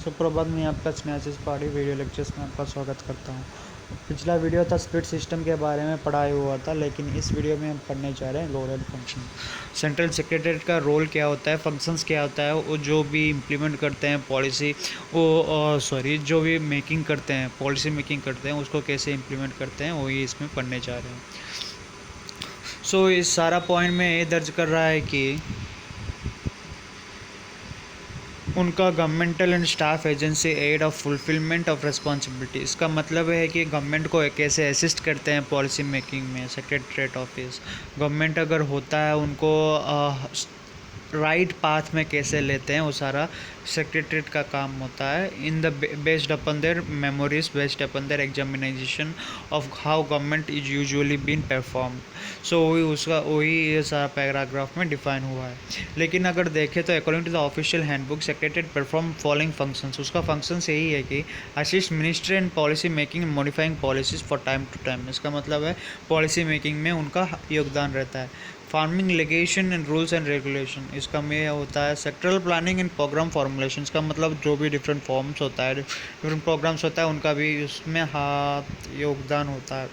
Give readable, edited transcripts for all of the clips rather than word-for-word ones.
सुप्रभात, मैं आपका स्नेहाशीष पहाड़ी वीडियो लेक्चर्स में आपका स्वागत करता हूँ। पिछला वीडियो था स्प्लिट सिस्टम के बारे में पढ़ाई हुआ था, लेकिन इस वीडियो में हम पढ़ने जा रहे हैं role and function. Central secretariat का रोल क्या होता है, फंक्शंस क्या होता है, वो जो भी इम्प्लीमेंट करते हैं पॉलिसी, जो भी मेकिंग करते हैं, पॉलिसी मेकिंग करते हैं, उसको कैसे इम्प्लीमेंट करते हैं, वही इसमें पढ़ने जा रहे हैं। इस सारा पॉइंट में ये दर्ज कर रहा है कि उनका governmental and staff agency aid of fulfilment of responsibility. इसका मतलब है कि गवर्नमेंट को कैसे असिस्ट करते हैं पॉलिसी मेकिंग में सेक्रेटरीट ऑफिस। गवर्नमेंट अगर होता है उनको राइट पाथ में कैसे लेते हैं, वो सारा सेक्रेटरीट का काम होता है। In the based upon their memories, based upon their examination of how government is usually been performed. वही ये सारा पैराग्राफ में डिफाइन हुआ है। लेकिन अगर देखें तो according to the official handbook, secretariat perform following functions. उसका फंक्शंस यही है कि assist ministry and policy making, modifying policies for time to time. इसका मतलब है पॉलिसी मेकिंग में उनका योगदान रहता है। Farming legislation and rules and regulation, इसका में होता है sectoral planning and programme formulation. का मतलब जो भी डिफरेंट फॉर्म्स होता है, डिफरेंट प्रोग्राम्स होता है, उनका भी उसमें हाथ योगदान होता है।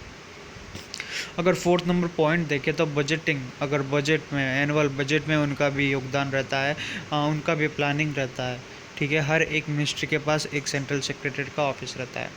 अगर फोर्थ नंबर पॉइंट देखें तो बजटिंग, अगर बजट में, एनुअल बजट में उनका भी योगदान रहता है, उनका भी प्लानिंग रहता है। ठीक है, हर एक मिनिस्ट्री के पास एक सेंट्रल सेक्रेटरीट का ऑफिस रहता है।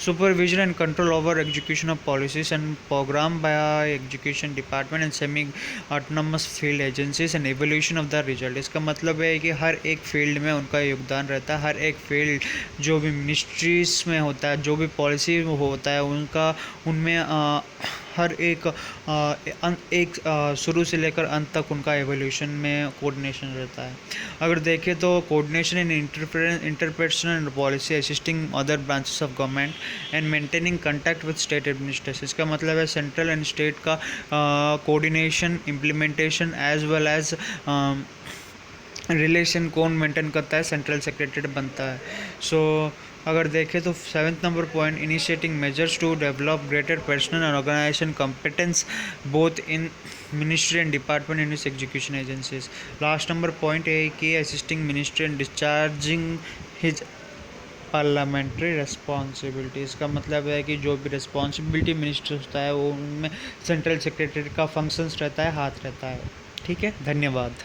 Supervision and control over execution of policies and program by education department and semi autonomous field agencies and evaluation of the result। इसका मतलब है कि हर एक फील्ड में उनका योगदान रहता है। हर एक फील्ड जो भी मिनिस्ट्रीज में होता है, जो भी पॉलिसी होता है, उनका उनमें हर एक शुरू से लेकर अंत तक उनका एवोल्यूशन में कोऑर्डिनेशन रहता है। अगर देखें तो coordination in interpretation and policy, assisting other branches of government and maintaining contact with state administration. इसका मतलब है सेंट्रल एंड स्टेट का coordination, implementation as well as relation कौन मेंटेन करता है, सेंट्रल सेक्रेटरी बनता है। अगर देखें तो seventh number point, initiating measures to develop greater personal and organisation competence both in ministry and department in its execution agencies. Last number point है कि assisting ministry and discharging his parliamentary responsibility. इसका मतलब है कि जो भी responsibility minister होता है, वो उनमें सेंट्रल सेक्रेटरी का फंक्शंस रहता है, हाथ रहता है। ठीक है, धन्यवाद।